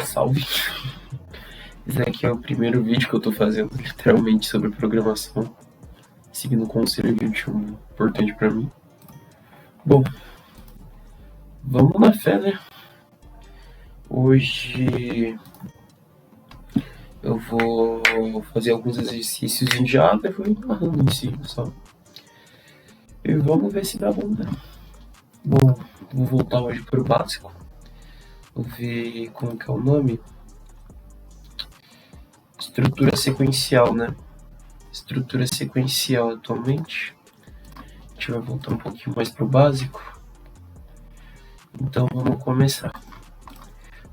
Salve! Esse aqui é o primeiro vídeo que eu tô fazendo literalmente sobre programação, seguindo um conselho de um importante pra mim. Bom, vamos na fé, né? Hoje eu vou fazer alguns exercícios em Java e vou narrando em si, só. E vamos ver se dá bom, né? Bom, vou voltar hoje pro básico. Vou ver como que é o nome. Estrutura sequencial, né? Estrutura sequencial atualmente. A gente vai voltar um pouquinho mais pro básico. Então vamos começar.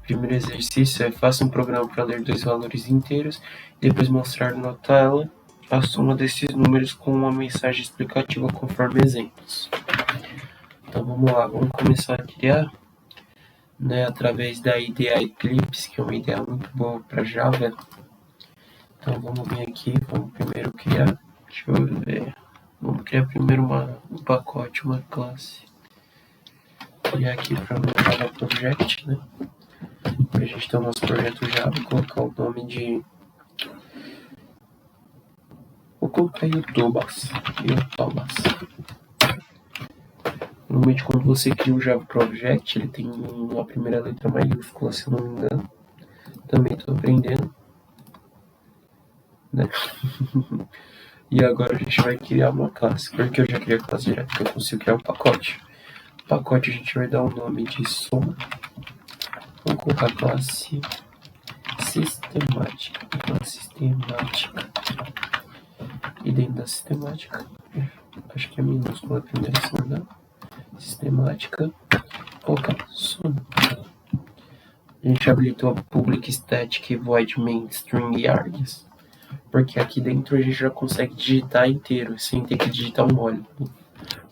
Primeiro exercício é: faça um programa para ler dois valores inteiros e depois mostrar na tela a soma desses números com uma mensagem explicativa conforme exemplos. Então vamos lá, vamos começar a criar, né, através da IDE Eclipse, que é uma ideia muito boa para Java. Então vamos vir aqui, vamos primeiro criar, deixa eu ver, vamos criar primeiro um pacote, uma classe. Criar aqui para o Java Project, né? Para a gente ter o nosso projeto Java, colocar o nome de... Vou colocar YouTubas. Normalmente quando você cria o Java Project, ele tem uma primeira letra maiúscula, se eu não me engano. Também estou aprendendo, né? E agora a gente vai criar uma classe, porque eu já criei a classe direto, que eu consigo criar um pacote. O pacote a gente vai dar o nome de soma. Vamos colocar a classe sistemática. E dentro da sistemática, acho que é minúscula a primeira, se não me engano. Sistemática, colocar soma. A gente habilitou a public static void main string args, porque aqui dentro a gente já consegue digitar inteiro, sem ter que digitar um módulo.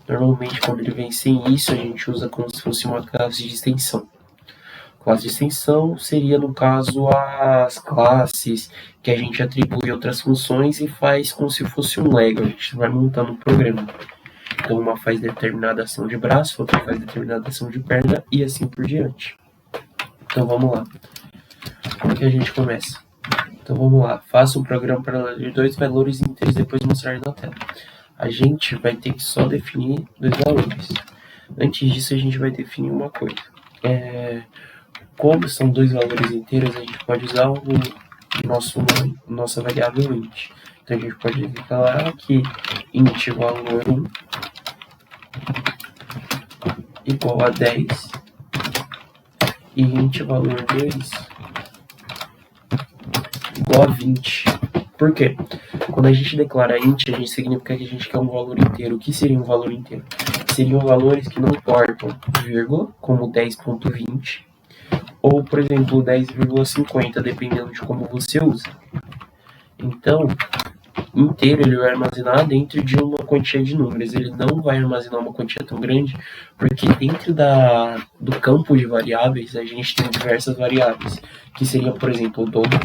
Normalmente quando ele vem sem isso, a gente usa como se fosse uma classe de extensão. Classe de extensão seria, no caso, as classes que a gente atribui outras funções e faz como se fosse um Lego, a gente vai montando um programa. Então uma faz determinada ação de braço, outra faz determinada ação de perna e assim por diante. Então vamos lá. Como que a gente começa? Então vamos lá. Faça um programa para ler dois valores inteiros e depois mostrar na tela. A gente vai ter que só definir dois valores. Antes disso a gente vai definir uma coisa. Como são dois valores inteiros, a gente pode usar nossa variável int. Então a gente pode declarar que int valor 1 igual a 10 e int valor 2 igual a 20. Por quê? Quando a gente declara int, a gente significa que a gente quer um valor inteiro. O que seria um valor inteiro? Seriam valores que não portam vírgula, como 10.20, ou, por exemplo, 10,50, dependendo de como você usa. Então, inteiro ele vai armazenar dentro de uma quantia de números. Ele não vai armazenar uma quantia tão grande, porque dentro do campo de variáveis, a gente tem diversas variáveis, que seriam, por exemplo, double,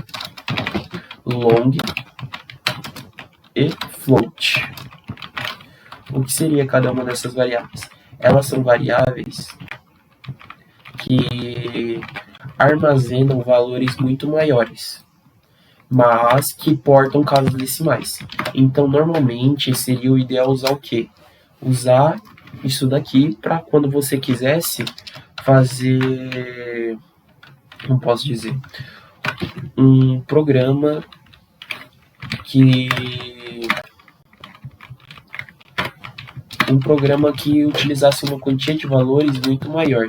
long e float. O que seria cada uma dessas variáveis? Elas são variáveis que armazenam valores muito maiores, mas que portam casas decimais. Então, normalmente, seria o ideal usar o quê? Usar isso daqui para quando você quisesse fazer, como posso dizer, um programa que utilizasse uma quantia de valores muito maior,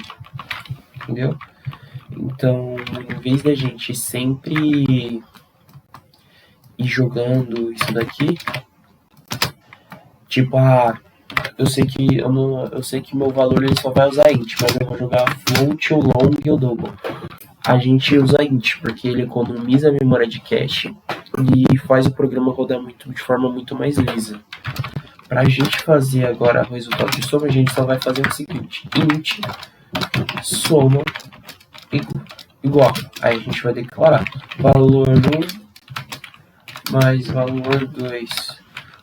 entendeu? Então, em vez da gente sempre ir jogando isso daqui, tipo, eu sei que meu valor ele só vai usar int, mas eu vou jogar float, ou long ou double. A gente usa int, porque ele economiza a memória de cache e faz o programa rodar de forma muito mais lisa. Para a gente fazer agora o resultado de soma, a gente só vai fazer o seguinte: int soma igual. Aí a gente vai declarar valor 1 mais valor 2.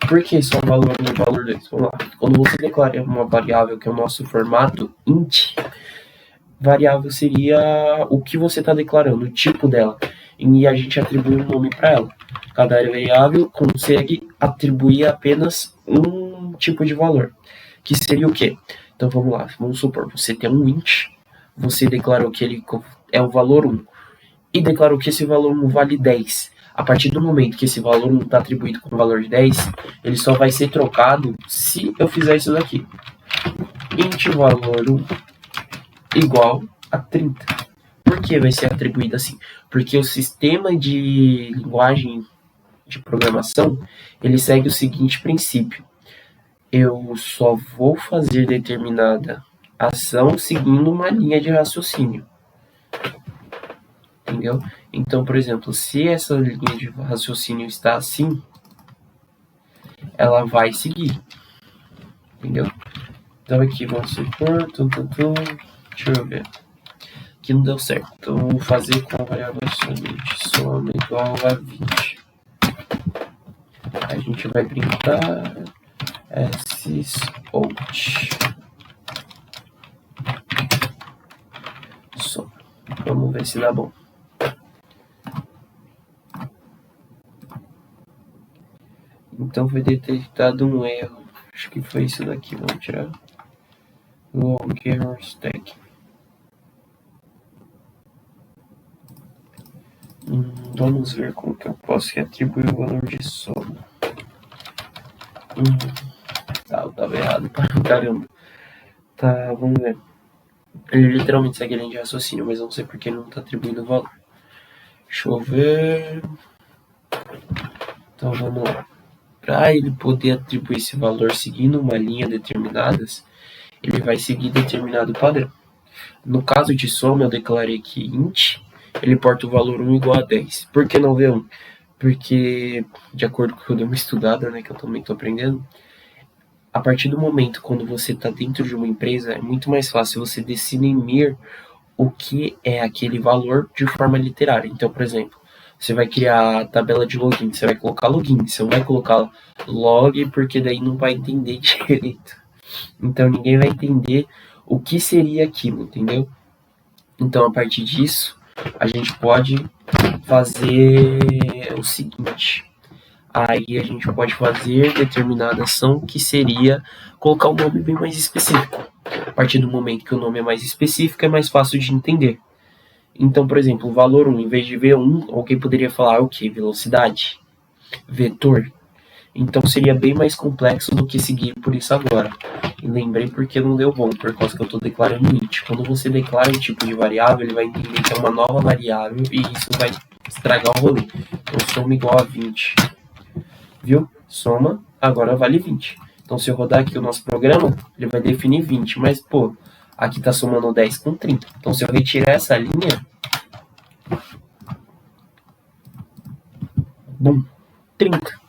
Por que só valor 1 e valor 2? Vamos lá. Quando você declara uma variável que é o nosso formato int, variável seria o que você está declarando, o tipo dela. E a gente atribui um nome para ela. Cada variável consegue atribuir apenas um tipo de valor, que seria o quê? Então vamos lá, vamos supor, você tem um int, você declarou que ele é o valor 1, e declarou que esse valor 1 vale 10. A partir do momento que esse valor 1 está atribuído com o valor de 10, ele só vai ser trocado se eu fizer isso daqui. Int valor 1 igual a 30. Por que vai ser atribuído assim? Porque o sistema de linguagem de programação, ele segue o seguinte princípio. Eu só vou fazer determinada ação seguindo uma linha de raciocínio. Entendeu? Então, por exemplo, se essa linha de raciocínio está assim, ela vai seguir. Entendeu? Então aqui, vamos supor, deixa eu ver. Aqui não deu certo. Então, vou fazer com a variável somente soma igual a 20. A gente vai printar out. Soma. Vamos ver se dá bom. Então foi detectado um erro. Acho que foi isso daqui. Vamos tirar. Long error stack. Vamos ver como que eu posso atribuir o valor de soma. Tá, eu tava errado para caramba. Tá, vamos ver. Ele literalmente segue a linha de raciocínio, mas não sei porque ele não tá atribuindo o valor. Deixa eu ver. Então vamos lá. Para ele poder atribuir esse valor seguindo uma linha determinada, ele vai seguir determinado padrão. No caso de soma, eu declarei que int, ele porta o valor 1 igual a 10. Por que não V1? Porque, de acordo com o que eu dei uma estudada, né, que eu também estou aprendendo, a partir do momento quando você está dentro de uma empresa, é muito mais fácil você definir o que é aquele valor de forma literária. Então, por exemplo, você vai criar a tabela de login, você vai colocar login, você não vai colocar log, porque daí não vai entender direito. Então, ninguém vai entender o que seria aquilo, entendeu? Então, a partir disso, a gente pode fazer o seguinte. Aí a gente pode fazer determinada ação que seria colocar um nome bem mais específico. A partir do momento que o nome é mais específico, é mais fácil de entender. Então, por exemplo, o valor 1, em vez de V1, alguém poderia falar o quê? Velocidade? Vetor? Então seria bem mais complexo do que seguir por isso agora. E lembrei porque não deu bom, por causa que eu estou declarando int. Quando você declara um tipo de variável, ele vai entender que é uma nova variável e isso vai estragar o rolê. Então soma igual a 20. Viu? Soma, agora vale 20. Então se eu rodar aqui o nosso programa, ele vai definir 20. Mas, pô, aqui está somando 10 com 30. Então se eu retirar essa linha, bum, 30.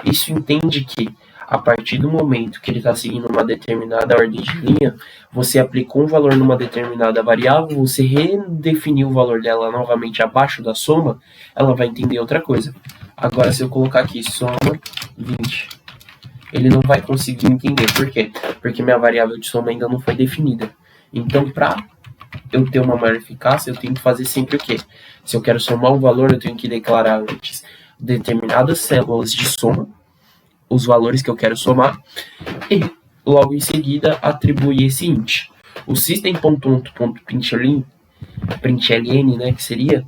Isso entende que, a partir do momento que ele está seguindo uma determinada ordem de linha, você aplicou um valor numa determinada variável, você redefiniu o valor dela novamente abaixo da soma, ela vai entender outra coisa. Agora, se eu colocar aqui soma 20, ele não vai conseguir entender. Por quê? Porque minha variável de soma ainda não foi definida. Então, para eu ter uma maior eficácia, eu tenho que fazer sempre o quê? Se eu quero somar um valor, eu tenho que declarar antes determinadas células de soma, os valores que eu quero somar, e logo em seguida atribuir esse int. O system.out.println, né, que seria,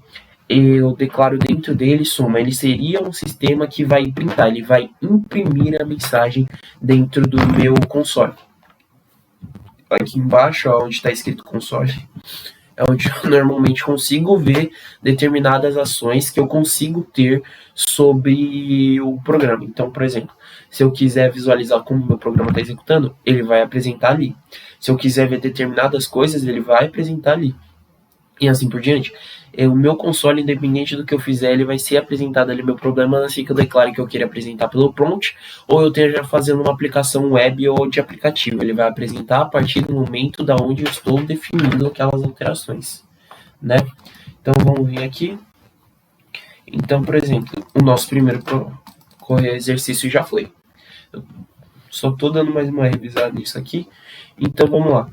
eu declaro dentro dele soma. Ele seria um sistema que vai printar, ele vai imprimir a mensagem dentro do meu console. Aqui embaixo, onde está escrito console, é onde eu normalmente consigo ver determinadas ações que eu consigo ter sobre o programa. Então, por exemplo, se eu quiser visualizar como o meu programa está executando, ele vai apresentar ali. Se eu quiser ver determinadas coisas, ele vai apresentar ali. E assim por diante. O meu console, independente do que eu fizer, ele vai ser apresentado ali meu problema, assim que eu declare que eu queira apresentar pelo prompt, ou eu esteja fazendo uma aplicação web ou de aplicativo. Ele vai apresentar a partir do momento da onde eu estou definindo aquelas alterações, né? Então vamos vir aqui. Então, por exemplo, o nosso primeiro exercício já foi. Eu só estou dando mais uma revisada nisso aqui. Então vamos lá.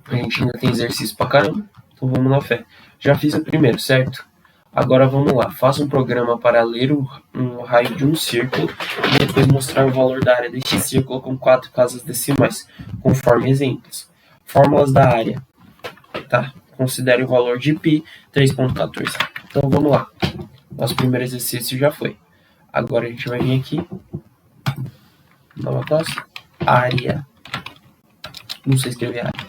A gente ainda tem exercício pra caramba, então vamos na fé. Já fiz o primeiro, certo? Agora vamos lá. Faça um programa para ler um raio de um círculo e depois mostrar o valor da área deste círculo com 4 casas decimais, conforme exemplos. Fórmulas da área. Tá? Considere o valor de π 3,14. Então vamos lá. Nosso primeiro exercício já foi. Agora a gente vai vir aqui. Nova classe. Área. Não sei escrever área.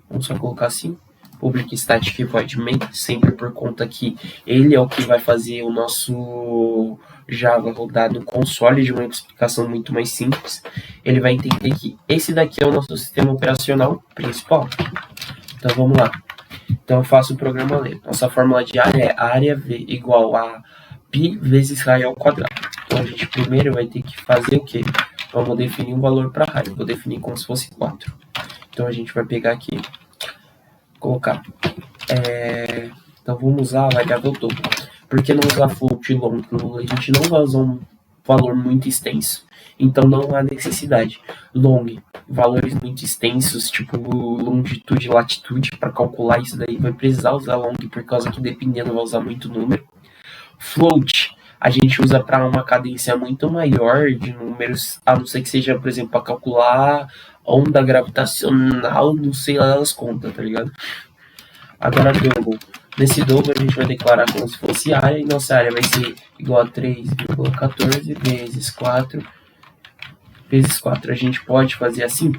Vamos só colocar assim. Public Static Void Main, sempre por conta que ele é o que vai fazer o nosso Java rodar no console de uma explicação muito mais simples. Ele vai entender que esse daqui é o nosso sistema operacional principal. Então vamos lá. Então eu faço o programa ler. Nossa fórmula de área é área V igual a π vezes raio ao quadrado. Então a gente primeiro vai ter que fazer o quê? Vamos definir um valor para raio. Vou definir como se fosse 4. Então a gente vai pegar aqui, colocar. Então vamos usar a variável dobro. Por que não usar float long? A gente não vai usar um valor muito extenso. Então não há necessidade. Long, valores muito extensos, tipo longitude e latitude, para calcular isso daí vai precisar usar long, por causa que dependendo vai usar muito número. Float, a gente usa para uma cadência muito maior de números, a não ser que seja, por exemplo, para calcular onda gravitacional, não sei lá das contas, tá ligado? Agora double. Nesse double a gente vai declarar como se fosse área, e nossa área vai ser igual a 3,14 vezes 4 vezes 4. A gente pode fazer assim?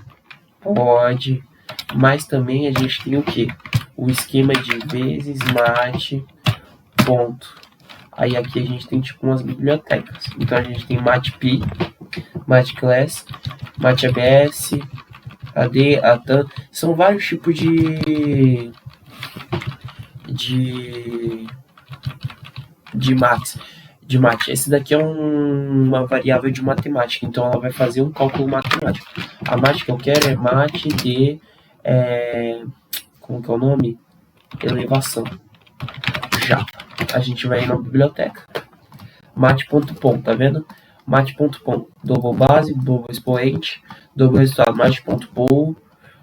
Pode. Mas também a gente tem o quê? O esquema de vezes mat ponto. Aí aqui a gente tem tipo umas bibliotecas. Então a gente tem matpy, matclass, matabs, ad, atan. São vários tipos de math. Esse daqui é uma variável de matemática, então ela vai fazer um cálculo matemático. A mat que eu quero é mat de como que é o nome? Elevação. Já. A gente vai ir na biblioteca. mat.pom, tá vendo? mat.pom, double base, double expoente, double resultado, mat.pom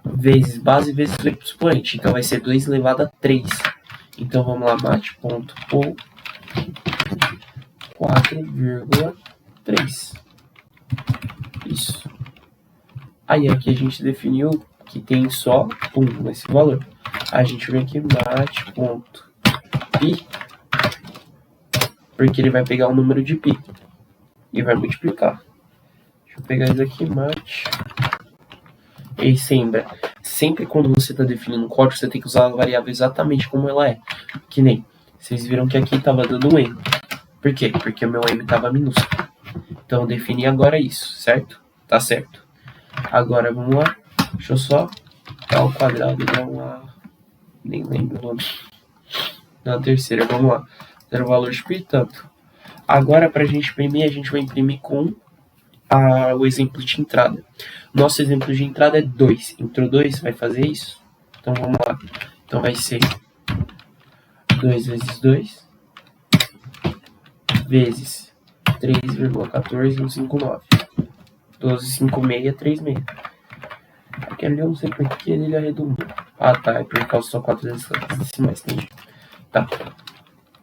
vezes base vezes expoente. Então vai ser 2 elevado a 3. Então vamos lá, mat.pom 4,3. Isso. Aí aqui a gente definiu que tem só esse valor. A gente vem aqui mat.pi, porque ele vai pegar o número de pi e vai multiplicar. Deixa eu pegar isso aqui, mat. E sempre quando você está definindo um código, você tem que usar a variável exatamente como ela é. Que nem, vocês viram que aqui estava dando um m. Por quê? Porque o meu m estava minúsculo. Então eu defini agora isso, certo? Tá certo. Agora vamos lá. Deixa eu só dar ao quadrado, dar uma... Nem lembro o nome. Na terceira, vamos lá. Zero valor de pi, tanto. Agora para a gente imprimir, a gente vai imprimir com o exemplo de entrada. Nosso exemplo de entrada é 2. Entrou 2, vai fazer isso? Então vamos lá. Então vai ser 2 vezes 2 vezes 3,14159. 12,56, 36. Aqui ali eu não sei por que ele arredondou. Ah, tá. É por causa só 4 decimais, entendi. Tá.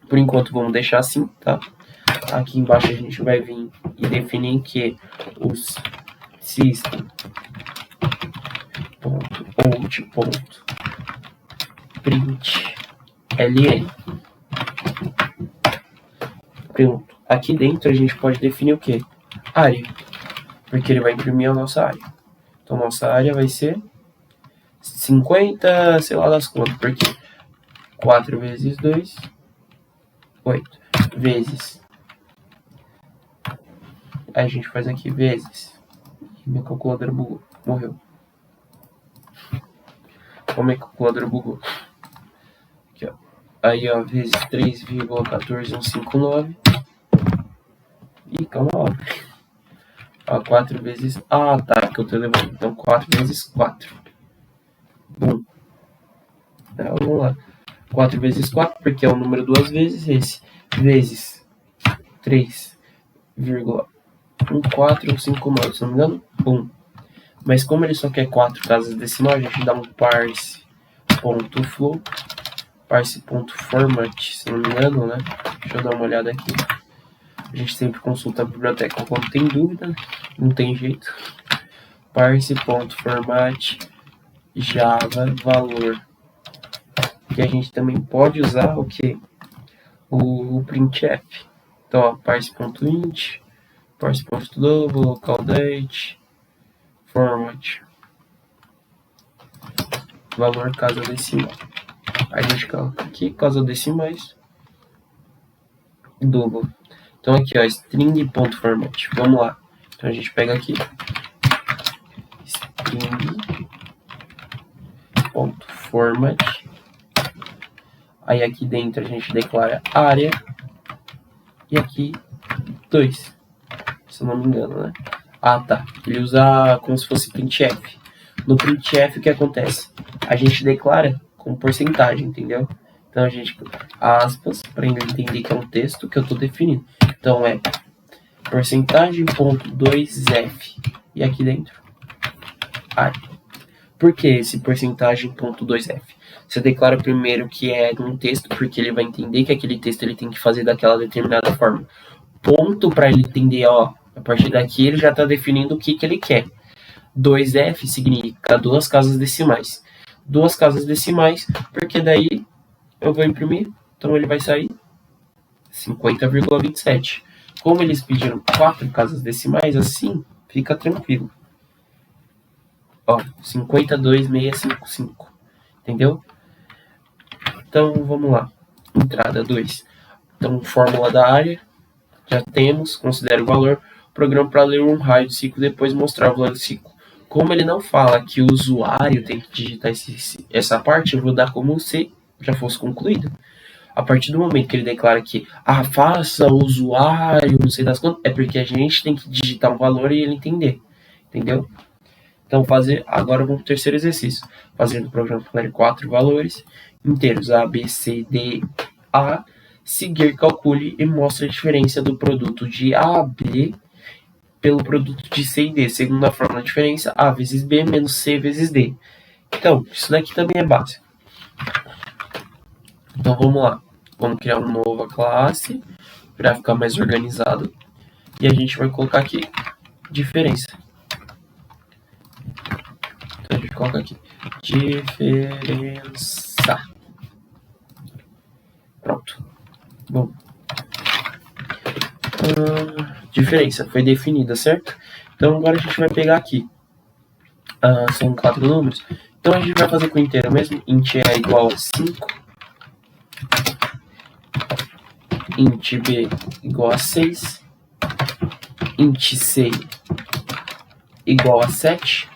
Por enquanto vamos deixar assim, tá? Aqui embaixo a gente vai vir e definir que os system.out.print ln. Pronto. Aqui dentro a gente pode definir o que? Área. Porque ele vai imprimir a nossa área. Então nossa área vai ser 50, sei lá das contas. Porque 4 vezes 2, 8. Vezes. Aí a gente faz aqui vezes. E minha calculadora bugou. Morreu. Como minha calculadora bugou? Aqui, ó. Aí, ó, vezes 3,14159. Ih, calma lá. Ó, 4 vezes... Ah, tá, que eu tô levando. Então, 4 vezes 4. Bom. Então, vamos lá. 4 vezes 4, porque é o número duas vezes esse. Vezes 3,14159, se não me engano. 1. Mas como ele só quer 4 casas decimais, a gente dá um parse parse.flow, parse.format, se não me engano, né? Deixa eu dar uma olhada aqui. A gente sempre consulta a biblioteca quando tem dúvida, não tem jeito. Parse.format Java valor. Que a gente também pode usar o que? O printf. Então, ó, parse.int, parse.double, localDate, format, valor casa decimal. Aí a gente coloca aqui casa decimais, double. Então aqui, ó, string.format. Vamos lá. Então a gente pega aqui string.format. Aí aqui dentro a gente declara área. E aqui 2. Se eu não me engano, né? Ah, tá. Ele usa como se fosse printf. No printf o que acontece? A gente declara com porcentagem, entendeu? Então a gente aspas para ele entender que é um texto que eu estou definindo. Então é porcentagem.2f. E aqui dentro área. Por que esse porcentagem.2f? Você declara primeiro que é um texto, porque ele vai entender que aquele texto ele tem que fazer daquela determinada forma. Ponto para ele entender, ó, a partir daqui ele já está definindo o que ele quer. 2f significa 2 casas decimais. 2 casas decimais, porque daí eu vou imprimir, então ele vai sair 50,27. Como eles pediram 4 casas decimais, assim fica tranquilo. Ó, 52,655. Entendeu? Então, vamos lá. Entrada 2. Então, fórmula da área. Já temos. Considera o valor. Programa para ler um raio de ciclo, depois mostrar o valor do ciclo. Como ele não fala que o usuário tem que digitar essa parte, eu vou dar como se já fosse concluído. A partir do momento que ele declara que faça o usuário, não sei das quantas, é porque a gente tem que digitar um valor e ele entender. Entendeu? Então, agora vamos para o terceiro exercício. Fazendo o programa para ler 4 valores inteiros, A, B, C, D, A. Seguir, calcule e mostre a diferença do produto de A, B pelo produto de C e D. Segundo a fórmula de diferença, A vezes B menos C vezes D. Então, isso daqui também é básico. Então, vamos lá. Vamos criar uma nova classe para ficar mais organizado. E a gente vai colocar aqui diferença. Então, a gente coloca aqui diferença. Pronto. Bom. Diferença foi definida, certo? Então, agora a gente vai pegar aqui. São 4 números. Então, a gente vai fazer com o inteiro mesmo. Int é igual a 5. Int B igual a 6. Int C igual a 7.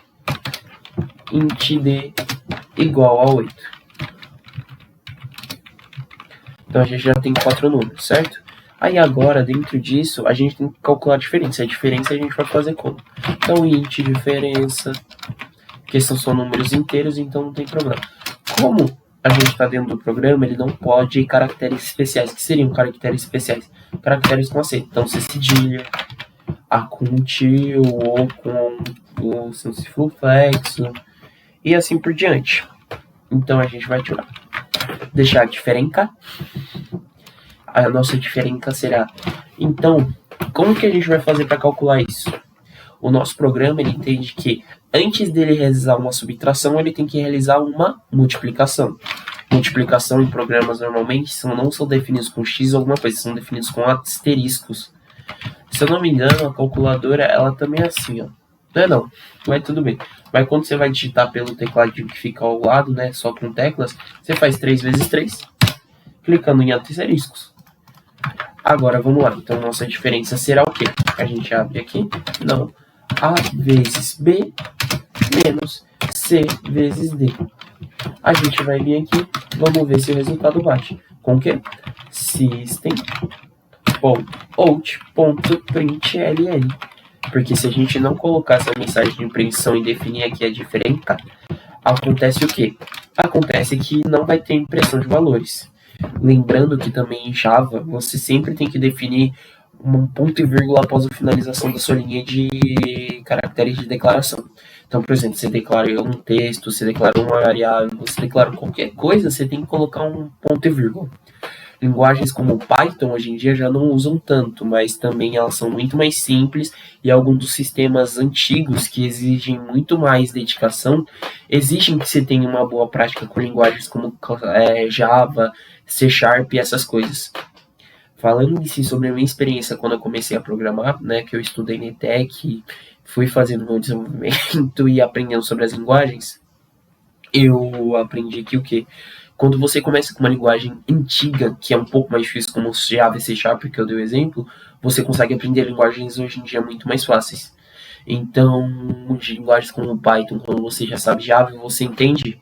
Int D igual a 8. Então, a gente já tem 4 números, certo? Aí, agora, dentro disso, a gente tem que calcular a diferença. A diferença a gente vai fazer como? Então, int diferença, porque são números inteiros, então não tem problema. Como a gente está dentro do programa, ele não pode caracteres especiais. Que seriam caracteres especiais? Caracteres com acento. Então, C cedilha, A com til, ou com o circunflexo, e assim por diante. Então, a gente vai tirar. Deixar a diferença. A nossa diferença será. Então, como que a gente vai fazer para calcular isso? O nosso programa ele entende que antes dele realizar uma subtração, ele tem que realizar uma multiplicação. Multiplicação em programas normalmente não são definidos com x ou alguma coisa, são definidos com asteriscos. Se eu não me engano, a calculadora ela também é assim, ó. Não, mas tudo bem. Mas quando você vai digitar pelo tecladinho que fica ao lado, né, só com teclas, você faz 3 vezes 3, clicando em asteriscos. Agora, vamos lá. Então, nossa diferença será o quê? A gente abre aqui. Não. A vezes B menos C vezes D. A gente vai vir aqui. Vamos ver se o resultado bate. Com o quê? System.out.println. Porque se a gente não colocar essa mensagem de impressão e definir aqui a diferença, acontece o quê? Acontece que não vai ter impressão de valores. Lembrando que também em Java, você sempre tem que definir um ponto e vírgula após a finalização da sua linha de caracteres de declaração. Então, por exemplo, você declara um texto, você declara uma variável, você declara qualquer coisa, você tem que colocar um ponto e vírgula. Linguagens como o Python hoje em dia já não usam tanto, mas também elas são muito mais simples e alguns dos sistemas antigos que exigem muito mais dedicação exigem que você tenha uma boa prática com linguagens como Java, C Sharp e essas coisas. Falando em si sobre a minha experiência quando eu comecei a programar, né, que eu estudei na ETEC, fui fazendo meu desenvolvimento e aprendendo sobre as linguagens, eu aprendi que o quê? Quando você começa com uma linguagem antiga, que é um pouco mais difícil, como Java e C Sharp, que eu dei o exemplo, você consegue aprender linguagens hoje em dia muito mais fáceis. Então, de linguagens como o Python, quando você já sabe Java, você entende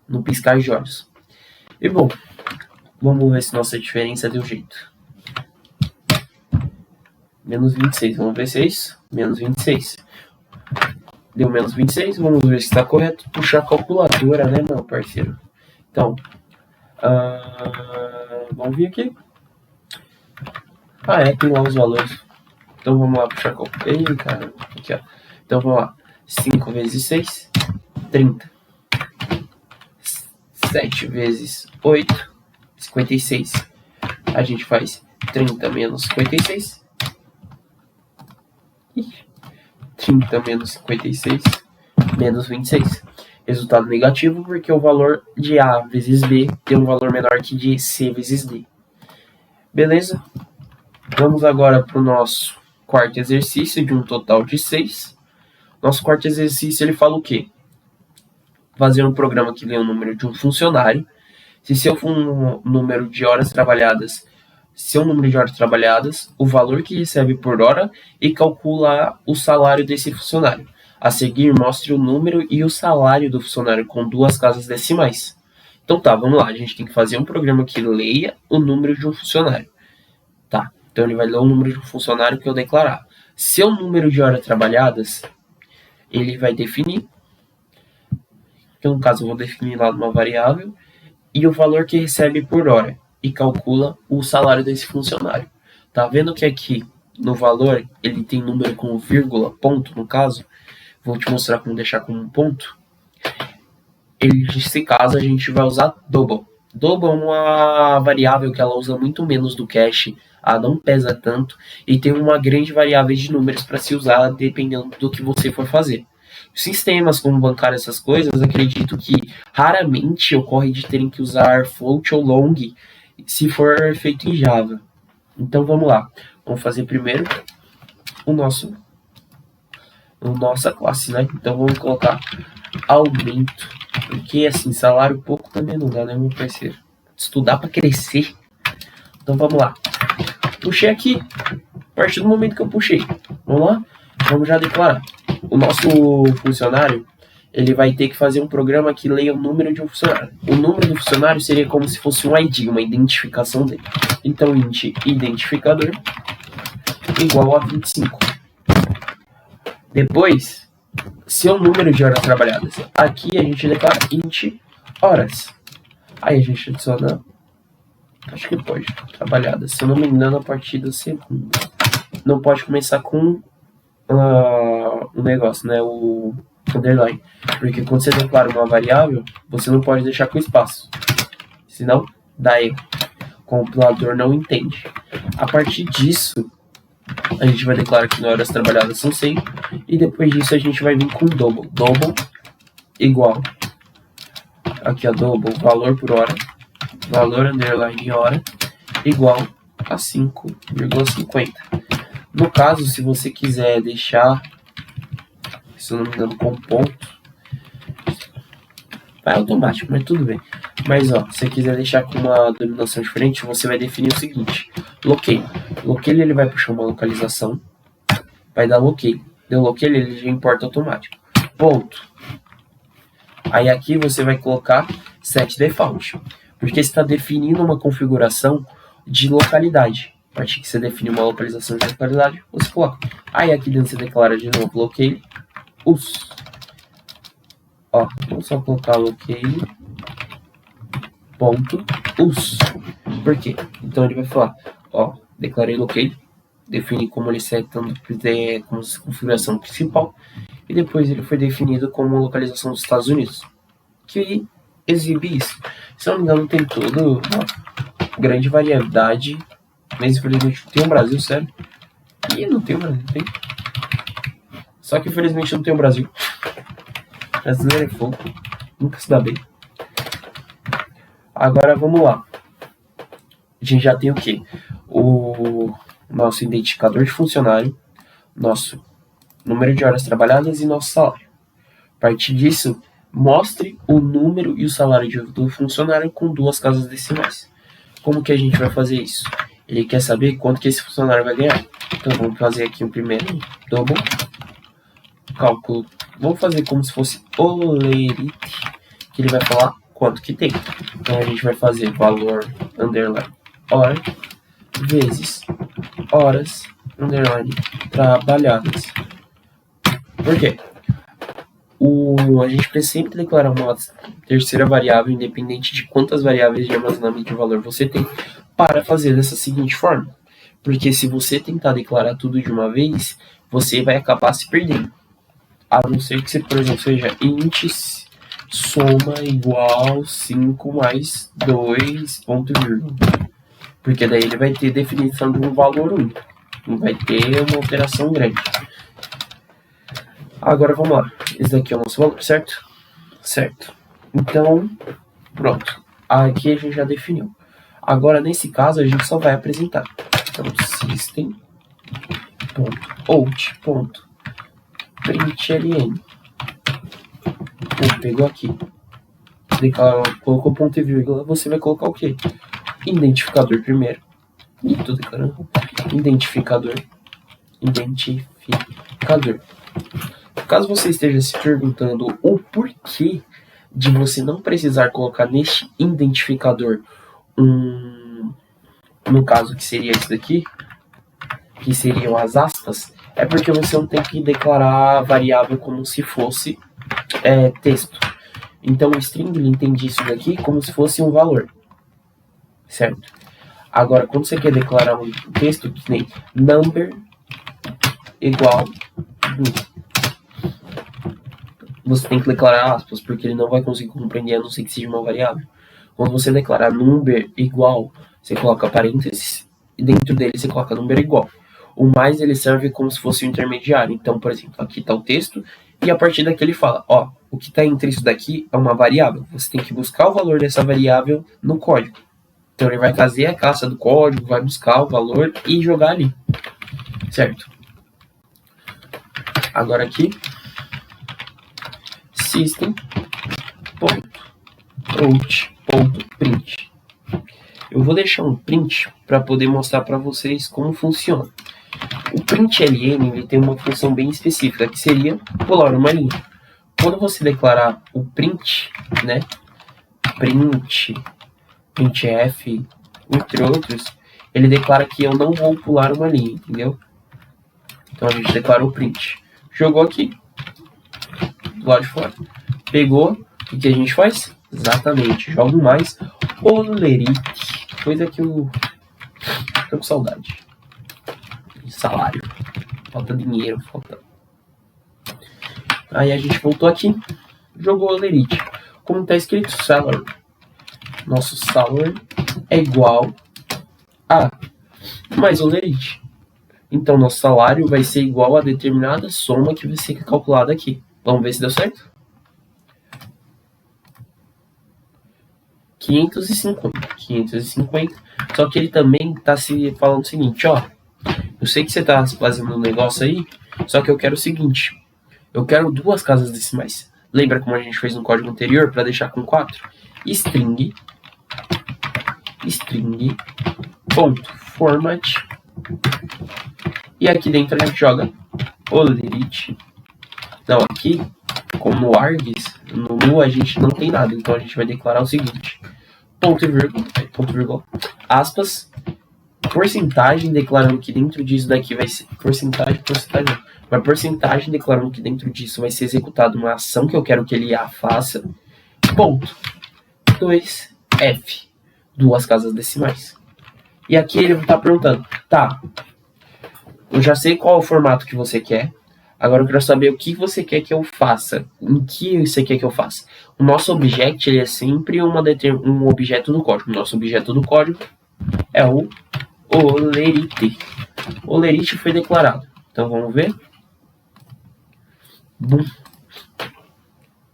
no piscar de olhos. E bom, vamos ver se nossa diferença deu jeito. Menos 26, vamos ver se é isso. Menos 26. Deu menos 26, vamos ver se está correto. Puxar a calculadora, né, meu parceiro? Então, vamos vir aqui. Tem lá os valores. Então vamos lá puxar a calculadora. Ei, cara, aqui ó. Então vamos lá. 5 vezes 6, 30. 7 vezes 8, 56. A gente faz 30 menos 56. 30 menos 56, menos 26. Resultado negativo porque o valor de A vezes B tem um valor menor que de C vezes D. Beleza? Vamos agora para o nosso quarto exercício de um total de 6. Nosso quarto exercício ele fala o quê? Fazer um programa que lê o número de um funcionário. Se seu número de horas trabalhadas, o valor que recebe por hora e calcula o salário desse funcionário. A seguir, mostre o número e o salário do funcionário com 2 casas decimais. Então tá, vamos lá. A gente tem que fazer um programa que leia o número de um funcionário. Tá, então ele vai ler o número de um funcionário que eu declarar. Seu número de horas trabalhadas, ele vai definir. Então, no caso, eu vou definir lá uma variável. E o valor que recebe por hora. E calcula o salário desse funcionário. Tá vendo que aqui no valor ele tem número com vírgula, ponto no caso? Vou te mostrar como deixar com um ponto. Nesse caso a gente vai usar double. Double é uma variável que ela usa muito menos do cache, ela não pesa tanto e tem uma grande variável de números para se usar dependendo do que você for fazer. Sistemas como bancário, essas coisas, acredito que raramente ocorre de terem que usar float ou long se for feito em Java. Então vamos lá. Vamos fazer primeiro nossa classe, né? Então vamos colocar aumento. Porque assim, salário pouco também não dá, né, meu parceiro? Estudar para crescer. Então vamos lá. Puxei aqui. A partir do momento que eu puxei. Vamos lá? Vamos já declarar. O nosso funcionário, ele vai ter que fazer um programa que leia o número de um funcionário. O número do funcionário seria como se fosse um ID, uma identificação dele. Então, int identificador igual a 25. Depois, seu número de horas trabalhadas. Aqui a gente declara int horas. Aí a gente adiciona, acho que pode, trabalhadas. Se eu não me engano, a partir do segundo. Não pode começar com o negócio, né? O underline. Porque quando você declara uma variável, você não pode deixar com espaço. Senão, dá erro. O compilador não entende. A partir disso, a gente vai declarar que horas trabalhadas são 100. E depois disso, a gente vai vir com double. Double igual. Aqui, ó, double, valor por hora. Valor underline hora igual a 5,50. No caso, se você quiser deixar, se eu não me engano, com ponto, vai automático, mas tudo bem. Mas, ó, se você quiser deixar com uma denominação diferente, você vai definir o seguinte. Locale. Locale, ele vai puxar uma localização, vai dar locale. Deu locale, ele já importa automático. Ponto. Aí aqui você vai colocar set default, porque você está definindo uma configuração de localidade. A partir que você define uma localização de localidade, você coloca. Aí aqui dentro você declara de novo locale us. Ó, vamos só colocar locale ponto us. Por quê? Então ele vai falar, ó, declarei locale, define como ele setando como configuração principal e depois ele foi definido como localização dos Estados Unidos, que exibe isso. Se não me engano, tem toda uma grande variedade, mas infelizmente não tem um Brasil, sério. E não tem o Brasil, tem. Só que infelizmente não tem o Brasil. Brasileiro é fogo, nunca se dá bem. Agora vamos lá. A gente já tem o quê? O nosso identificador de funcionário, nosso número de horas trabalhadas e nosso salário. A partir disso, mostre o número e o salário do funcionário com 2 casas decimais. Como que a gente vai fazer isso? Ele quer saber quanto que esse funcionário vai ganhar. Então vamos fazer aqui um primeiro double. Cálculo. Vamos fazer como se fosse Olerite, que ele vai falar quanto que tem. Então a gente vai fazer valor underline hora vezes horas underline trabalhadas. Por quê? A gente precisa sempre declarar uma terceira variável, independente de quantas variáveis de armazenamento de valor você tem, para fazer dessa seguinte forma. Porque se você tentar declarar tudo de uma vez, você vai acabar se perdendo. A não ser que você, por exemplo, seja int soma igual 5 mais 2 ponto vírgula. Porque daí ele vai ter definição de um valor único. Não vai ter uma alteração grande. Agora vamos lá. Esse daqui é o nosso valor, certo? Certo. Então, pronto. Aqui a gente já definiu. Agora, nesse caso, a gente só vai apresentar. Então, system.out.println. Pegou aqui. Colocou ponto e vírgula. Você vai colocar o quê? Identificador primeiro. E tô declarando. Identificador. Caso você esteja se perguntando o porquê de você não precisar colocar neste identificador no caso que seria esse daqui, que seriam as aspas, é porque você não tem que declarar a variável como se fosse texto. Então o string ele entende isso daqui como se fosse um valor, certo? Agora, quando você quer declarar um texto que nem number igual você tem que declarar aspas, porque ele não vai conseguir compreender a não ser que seja uma variável. Quando você declarar number igual, você coloca parênteses, e dentro dele você coloca number igual. O mais ele serve como se fosse um intermediário. Então, por exemplo, aqui está o texto, e a partir daqui ele fala, ó, o que está entre isso daqui é uma variável. Você tem que buscar o valor dessa variável no código. Então ele vai fazer a caça do código, vai buscar o valor e jogar ali. Certo? Agora aqui, system.out.print. Eu vou deixar um print para poder mostrar para vocês como funciona. O println ele tem uma função bem específica, que seria pular uma linha. Quando você declarar o print, né, printf, entre outros, ele declara que eu não vou pular uma linha, entendeu? Então a gente declara o print. Jogou aqui, do lado de fora. Pegou, o que a gente faz? Exatamente, joga mais Olerite, coisa que eu tô com saudade. Salário, falta dinheiro, falta. Aí a gente voltou aqui, jogou Olerite. Como está escrito salary, nosso salary é igual a mais Olerite. Então nosso salário vai ser igual a determinada soma que vai ser calculada aqui. Vamos ver se deu certo? 550. Só que ele também está se falando o seguinte, ó. Eu sei que você está fazendo um negócio aí, só que eu quero o seguinte. Eu quero 2 casas decimais. Lembra como a gente fez no código anterior para deixar com 4? String ponto format. E aqui dentro a gente joga Olerite. Não, aqui, como no args, no nu a gente não tem nada. Então a gente vai declarar o seguinte. Ponto e vírgula, aspas, porcentagem, declarando que dentro disso daqui vai ser porcentagem, uma porcentagem declarando que dentro disso vai ser executada uma ação que eu quero que ele faça, ponto, 2f, 2 casas decimais. E aqui ele está perguntando, tá, eu já sei qual é o formato que você quer, Agora eu quero saber o que você quer que eu faça. Em que você quer que eu faça? O nosso objeto ele é sempre um objeto do código. O nosso objeto do código é o olerite. Olerite foi declarado. Então vamos ver. Bum.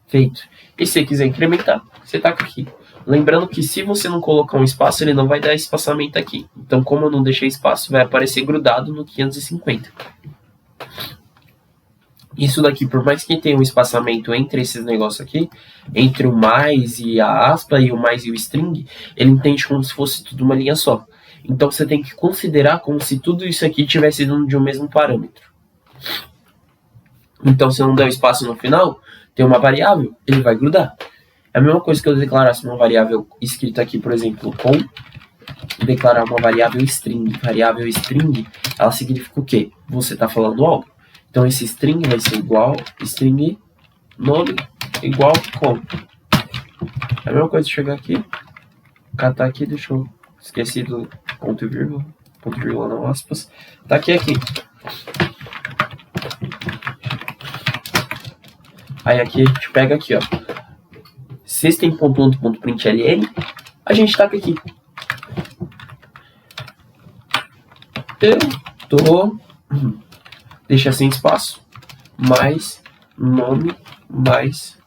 Feito. E se você quiser incrementar, você taca aqui. Lembrando que se você não colocar um espaço, ele não vai dar espaçamento aqui. Então, como eu não deixei espaço, vai aparecer grudado no 550. Isso daqui, por mais que tenha um espaçamento entre esses negócios aqui, entre o mais e a aspa, e o mais e o string, ele entende como se fosse tudo uma linha só. Então, você tem que considerar como se tudo isso aqui tivesse dentro de um mesmo parâmetro. Então, se eu não der um espaço no final, tem uma variável, ele vai grudar. É a mesma coisa que eu declarasse uma variável escrita aqui, por exemplo, com declarar uma variável string. Variável string, ela significa o quê? Você está falando algo. Então, esse string vai ser igual, string nome igual com. É a mesma coisa de chegar aqui, catar aqui, deixa eu... Esqueci do ponto e vírgula não, aspas. Tá aqui. Aí aqui a gente pega aqui, ó. System.out.println, a gente taca aqui. Eu tô... Deixa sem espaço, mais nome, mais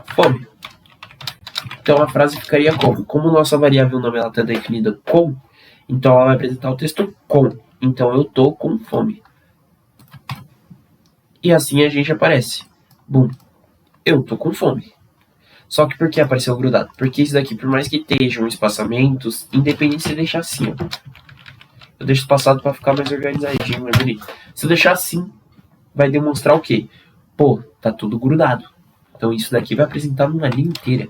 fome. Então a frase ficaria como? Como nossa variável nome está definida com, então ela vai apresentar o texto com. Então eu tô com fome. E assim a gente aparece. Bum, eu tô com fome. Só que por que apareceu grudado? Porque isso daqui, por mais que estejam espaçamentos, independente se deixar assim, ó. Eu deixo espaçado para ficar mais organizadinho, mais bonito. Se eu deixar assim, vai demonstrar o quê? Pô, tá tudo grudado. Então isso daqui vai apresentar numa linha inteira.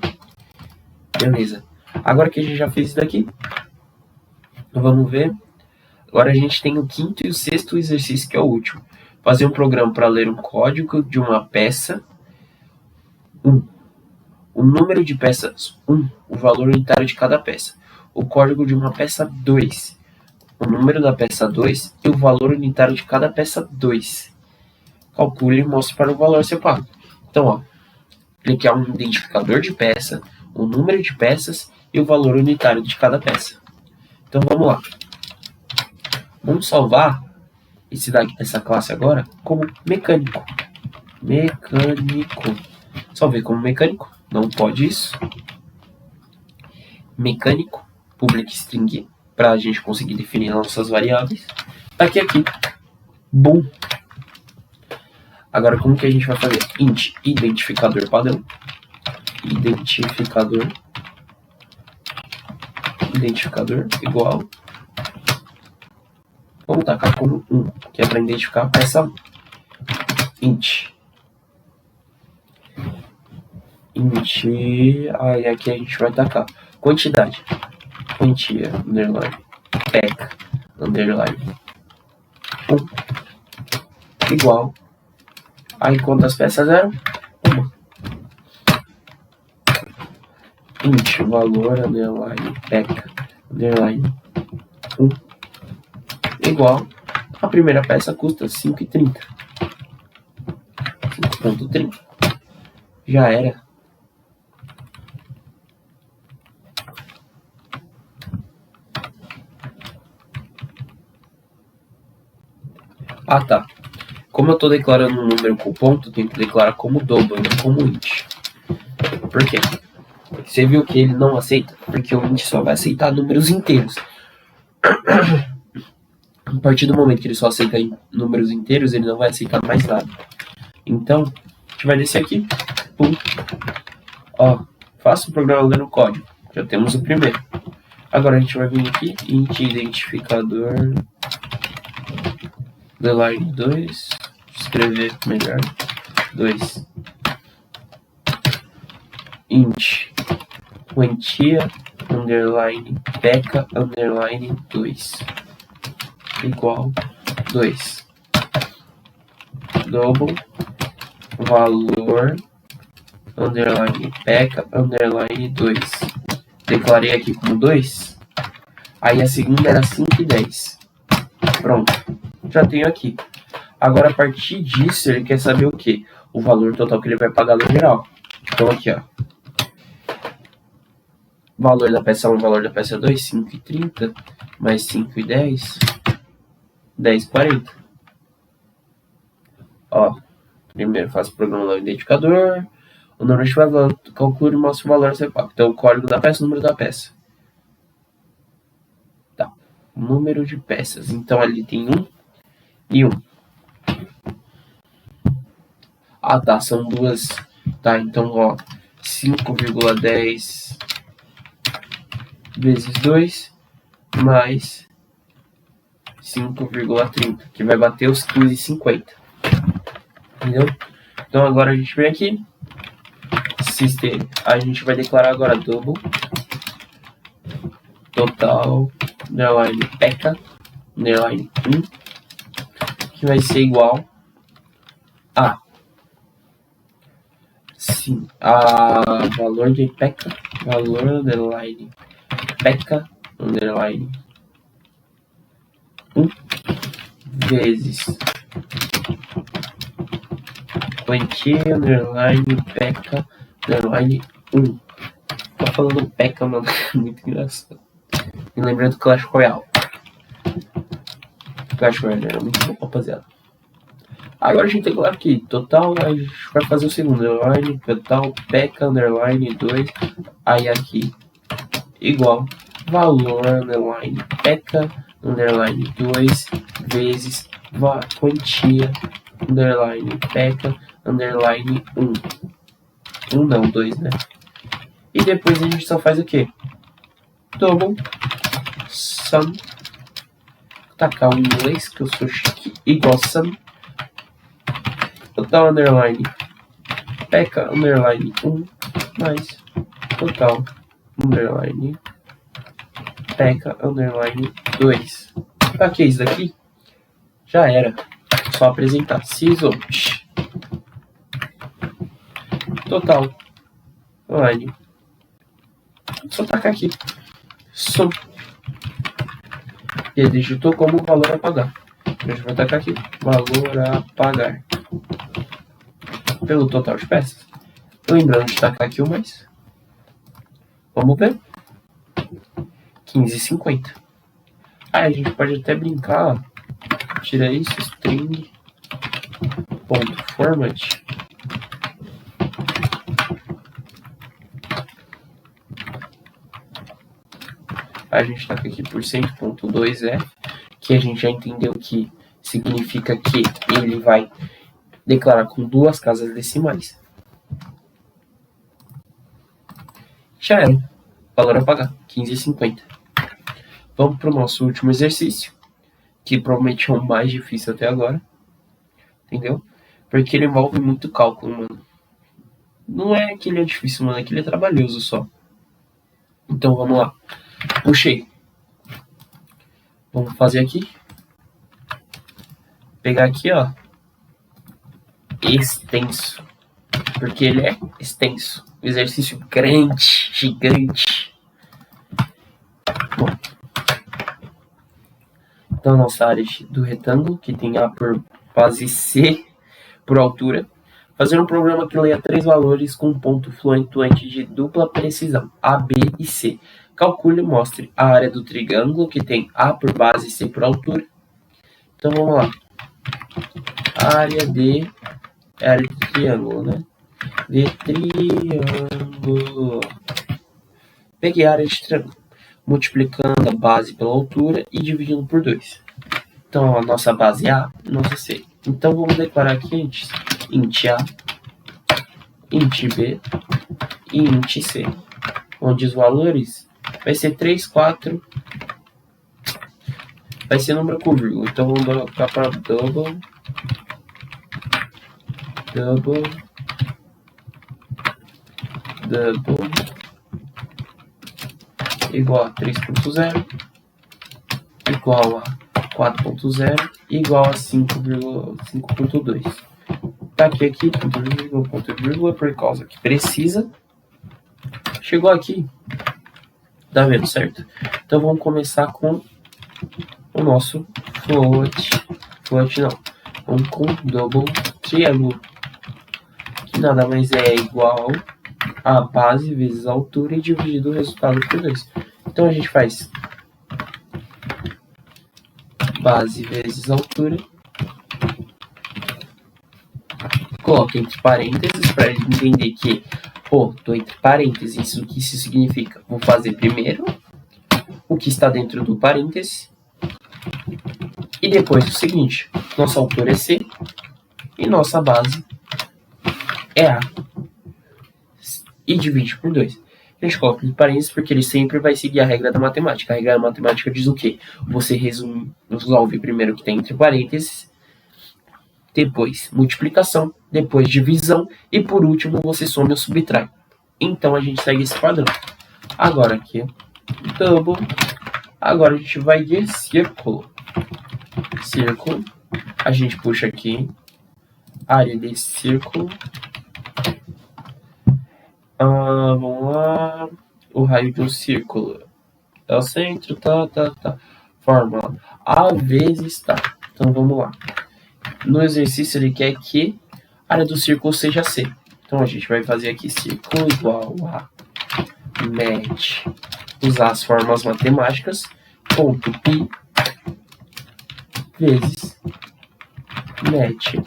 Beleza. Agora que a gente já fez isso daqui, vamos ver. Agora a gente tem o quinto e o sexto exercício, que é o último. Fazer um programa para ler um código de uma peça 1. O número de peças 1, o valor unitário de cada peça. O código de uma peça 2. O número da peça 2 e o valor unitário de cada peça 2. Calcule e mostre para o valor separado. Então, ó, clique em um identificador de peça, o número de peças e o valor unitário de cada peça. Então, vamos lá. Vamos salvar essa classe agora como mecânico. Mecânico. Salvei como mecânico. Não pode isso. Mecânico. Public string. Para a gente conseguir definir nossas variáveis. Tá aqui. Boom. Agora, como que a gente vai fazer? Int, identificador padrão. Identificador igual. Vamos tacar como 1, que é para identificar a peça 1. Int. Aí aqui a gente vai tacar quantidade. Quantia, underline, pack, underline, 1, igual. Aí quantas peças eram? 1. Int, valor, underline, pack, underline, 1, igual. A primeira peça custa 5,30. 5,30. Já era. Ah, tá. Como eu estou declarando um número com ponto, eu tenho que declarar como double, não como int. Por quê? Porque você viu que ele não aceita? Porque o int só vai aceitar números inteiros. A partir do momento que ele só aceita números inteiros, ele não vai aceitar mais nada. Então, a gente vai descer aqui. Pum. Ó, faça o programa lendo o código. Já temos o primeiro. Agora a gente vai vir aqui, int identificador... underline 2, escrever melhor, 2, int, quantia, underline, peca, underline 2, igual 2, double, valor, underline, peca, underline 2, declarei aqui como 2, aí a segunda era 5 e 10, pronto. Já tenho aqui. Agora, a partir disso, ele quer saber o quê? O valor total que ele vai pagar no geral. Então, aqui, ó. Valor da peça 1, valor da peça 2, 5,30, mais 5,10, 10,40. Ó, primeiro faço o programa do identificador, o número de valor, calcule e mostra o valor a ser pago. Então, o código da peça, o número da peça. Tá, número de peças. Então, ali tem 1 e 1. Ah, tá, são duas. Tá, então, ó, 5,10 vezes 2 mais 5,30, que vai bater os 15,50. Entendeu? Então, agora a gente vem aqui. System, a gente vai declarar agora double total underline peca underline 1, que vai ser igual a sim, a valor de peca, valor underline peca underline 1 vezes quantia underline peca underline 1. Tô falando peca, mano, muito engraçado. Me lembrando do Clash Royale. Clash Royale era muito bom, rapaziada. Agora a gente tem claro que total, a gente vai fazer o segundo underline, total peca underline 2, aí aqui igual valor underline peca underline 2 vezes quantia underline peca underline 1. 1 não, 2, né? E depois a gente só faz o quê? Double sum, tacar o inglês que eu sou chique, igual sum total underline peca underline 1 mais total underline peca underline 2. Pra que isso daqui? Já era. Só apresentar. Sysouch total underline. Só tacar aqui. Sum. Ele digitou como valor a pagar. A gente vai tacar aqui. Valor a pagar. Pelo total de peças. Lembrando de tacar aqui o mais. Vamos ver. 15,50. Aí a gente pode até brincar. Ó. Tira isso. String. Ponto format. A gente taca aqui por 100.2F. Que a gente já entendeu que significa que ele vai declarar com 2 casas decimais. Já era. Valor a pagar, 15,50. Vamos para o nosso último exercício, que provavelmente é o mais difícil até agora. Entendeu? Porque ele envolve muito cálculo, mano. Não é que ele é difícil, mano, é que ele é trabalhoso só. Então vamos lá. Puxei. Vamos fazer aqui. Pegar aqui, ó. Extenso. Porque ele é extenso. Exercício grande, gigante. Bom. Então, nossa área do retângulo, que tem A por base C por altura. Fazer um programa que leia 3 valores com ponto flutuante de dupla precisão, A, B e C. Calcule e mostre a área do triângulo, que tem A por base e C por altura. Então, vamos lá. Área do triângulo, né? De triângulo. Peguei a área de triângulo, multiplicando a base pela altura e dividindo por 2. Então, a nossa base é A, nossa C. Então, vamos declarar aqui int A, int B e int C. Onde os valores vai ser 3, 4, vai ser número com vírgula. Então, vamos colocar para double igual a 3.0 igual a 4.0 igual a 5.2. Tá aqui, ponto vírgula, por causa que precisa. Chegou aqui. Tá vendo, certo? Então vamos começar com o nosso Flat não. Vamos com double triângulo, que nada mais é igual a base vezes a altura e dividido o resultado por 2. Então a gente faz base vezes altura, coloca entre parênteses para ele entender que, pô, tô entre parênteses, isso que isso significa? Vou fazer primeiro o que está dentro do parêntese e depois o seguinte: nossa altura é C e nossa base é A, e divide por 2. A gente coloca entre parênteses porque ele sempre vai seguir a regra da matemática. A regra da matemática diz o quê? Você resolve primeiro o que tem entre parênteses, depois multiplicação, depois divisão e por último você soma ou subtrai. Então a gente segue esse padrão. Agora aqui, double. Agora a gente vai de círculo. Círculo. A gente puxa aqui área de círculo. Vamos lá. O raio de um círculo é o centro, tá. Fórmula A vezes tá. Então vamos lá. No exercício ele quer que a área do círculo seja C. Então a gente vai fazer aqui círculo igual a met, usar as formas matemáticas, ponto pi vezes met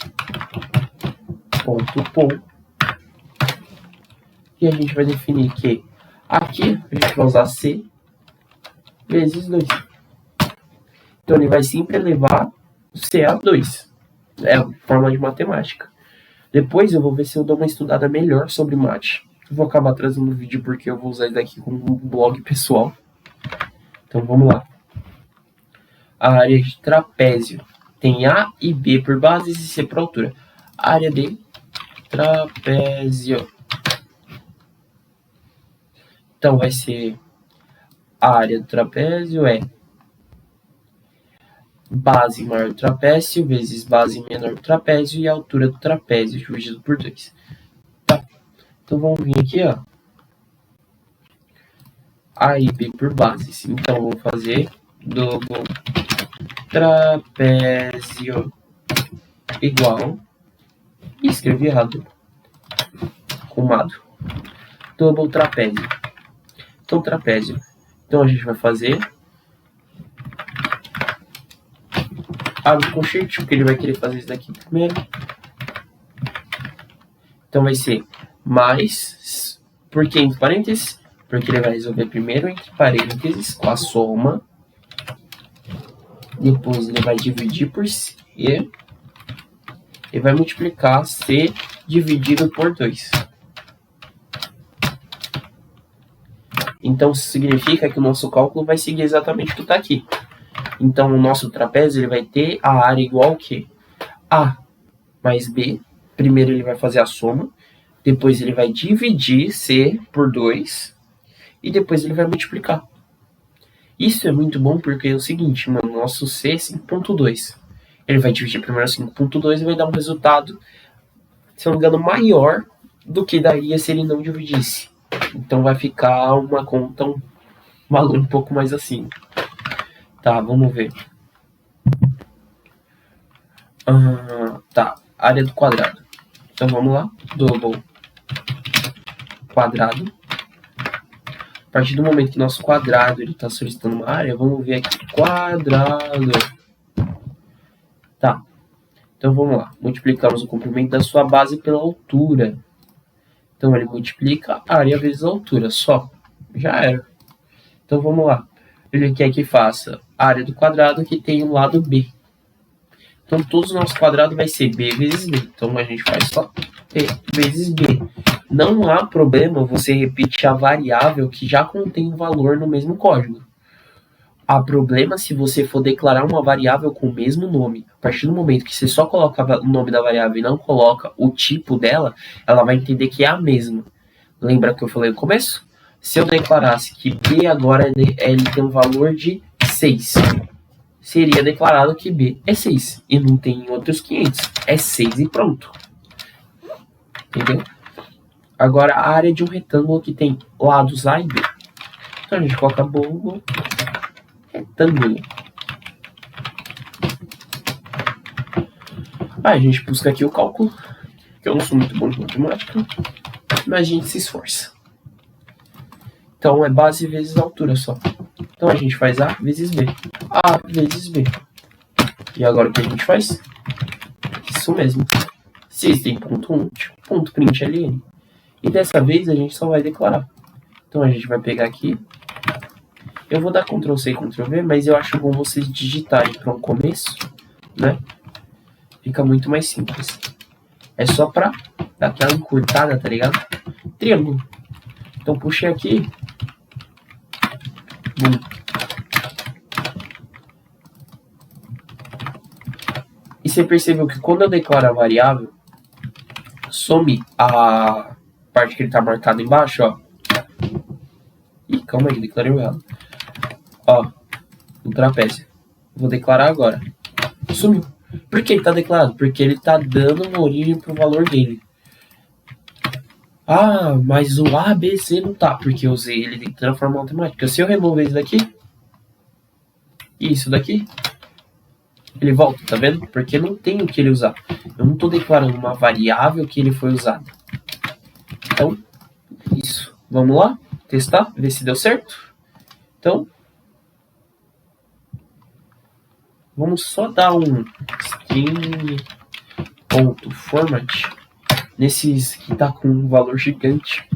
ponto pom. E a gente vai definir que aqui a gente vai usar C vezes 2. Então ele vai sempre levar C a 2. É a forma de matemática. Depois eu vou ver se eu dou uma estudada melhor sobre mate. Eu vou acabar trazendo um vídeo porque eu vou usar isso daqui como um blog pessoal. Então vamos lá. A área de trapézio tem A e B por bases e C por altura. A área de trapézio. Então vai ser a área do trapézio é base maior do trapézio vezes base menor do trapézio e a altura do trapézio dividido por 2. Tá. Então vamos vir aqui, ó. A e B por bases. Então vou fazer double trapézio igual. Escrevi errado. Arrumado. Double trapézio. Então trapézio. Então a gente vai fazer abre o colchete, porque ele vai querer fazer isso daqui primeiro. Então vai ser mais, por que entre parênteses? Porque ele vai resolver primeiro entre parênteses com a soma. Depois ele vai dividir por C. E vai multiplicar C dividido por 2. Então isso significa que o nosso cálculo vai seguir exatamente o que está aqui. Então, o nosso trapézio ele vai ter a área igual que A mais B. Primeiro ele vai fazer a soma. Depois ele vai dividir C por 2. E depois ele vai multiplicar. Isso é muito bom porque é o seguinte, mano. Nosso C é 5.2. Ele vai dividir primeiro 5.2 e vai dar um resultado, se não me engano, maior do que daria se ele não dividisse. Então vai ficar uma conta, um valor um pouco mais assim. Tá, vamos ver. Tá, área do quadrado. Então vamos lá. Double quadrado. A partir do momento que nosso quadrado ele está solicitando uma área, vamos ver aqui. Quadrado. Tá. Então vamos lá. Multiplicamos o comprimento da sua base pela altura. Então ele multiplica a área vezes a altura. Só. Já era. Então vamos lá. Ele quer que faça a área do quadrado que tem o lado B. Então, todos os nossos quadrados vai ser B vezes B. Então, a gente faz só B vezes B. Não há problema você repetir a variável que já contém um valor no mesmo código. Há problema se você for declarar uma variável com o mesmo nome. A partir do momento que você só coloca o nome da variável e não coloca o tipo dela, ela vai entender que é a mesma. Lembra que eu falei no começo? Se eu declarasse que B agora ele tem um valor de 6, seria declarado que B é 6 e não tem outros 500. É 6 e pronto. Entendeu? Agora, a área de um retângulo que tem lados A e B. Então, a gente coloca bolo retângulo. A gente busca aqui o cálculo, que eu não sou muito bom de matemática, mas a gente se esforça. Então é base vezes altura só. Então a gente faz A vezes B. A vezes B. E agora o que a gente faz? Isso mesmo. System ponto ponto print ln. E dessa vez a gente só vai declarar. Então a gente vai pegar aqui. Eu vou dar Ctrl C e Ctrl V, mas eu acho bom vocês digitarem para um começo, né? Fica muito mais simples. É só para dar aquela encurtada, tá ligado? Triângulo. Então puxei aqui. Bum. E você percebeu que quando eu declaro a variável, some a parte que ele tá marcado embaixo, ó. Ih, calma aí, declarei errado. Ó, no trapézio. Vou declarar agora. Sumiu. Por que ele tá declarado? Porque ele tá dando uma origem pro valor dele. Ah, mas o ABC não tá, porque eu usei ele de transformação automática. Se eu remover isso daqui, e isso daqui, ele volta, tá vendo? Porque não tem o que ele usar. Eu não tô declarando uma variável que ele foi usado. Então, isso. Vamos lá? Testar, ver se deu certo. Então, vamos só dar um string.format nesses que tá com um valor gigante.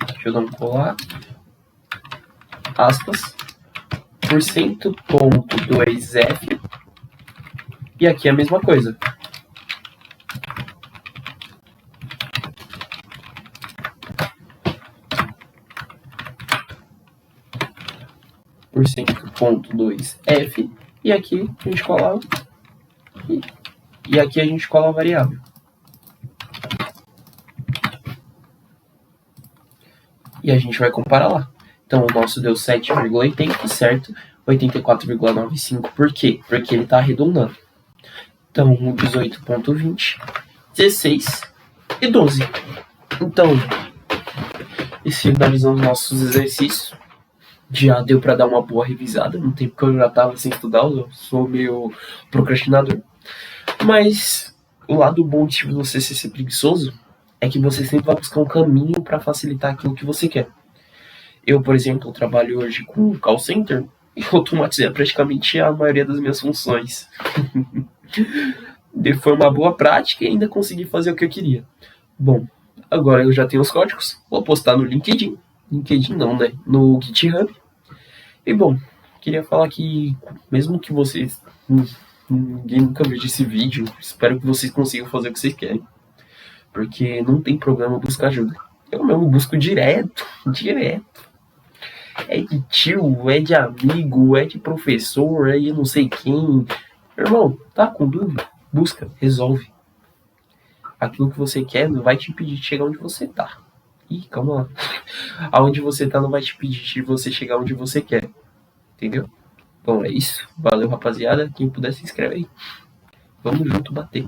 Deixa eu dar um colar. Aspas. %.2f. E aqui é a mesma coisa. %.2f. E aqui a gente cola. E aqui a gente cola a variável. E a gente vai comparar lá. Então, o nosso deu 7,80, certo? 84,95. Por quê? Porque ele está arredondando. Então, 18,20, 16 e 12. Então, e finalizando nossos exercícios. Já deu para dar uma boa revisada. No tempo que eu já estava sem estudar, eu sou meio procrastinador. Mas o lado bom de você ser preguiçoso é que você sempre vai buscar um caminho para facilitar aquilo que você quer. Eu, por exemplo, trabalho hoje com call center e automatizei praticamente a maioria das minhas funções. Foi uma boa prática e ainda consegui fazer o que eu queria. Bom, agora eu já tenho os códigos, vou postar no LinkedIn. LinkedIn não, né? No GitHub. E bom, queria falar que, mesmo que vocês... ninguém nunca veja esse vídeo, espero que vocês consigam fazer o que vocês querem. Porque não tem problema buscar ajuda. Eu mesmo busco direto. É de tio, é de amigo, é de professor, é de não sei quem. Irmão, tá com dúvida? Busca, resolve. Aquilo que você quer não vai te impedir de chegar onde você tá. Ih, calma lá. Aonde você tá não vai te impedir de você chegar onde você quer. Entendeu? Bom, é isso. Valeu, rapaziada. Quem puder se inscreve aí. Vamos junto bater.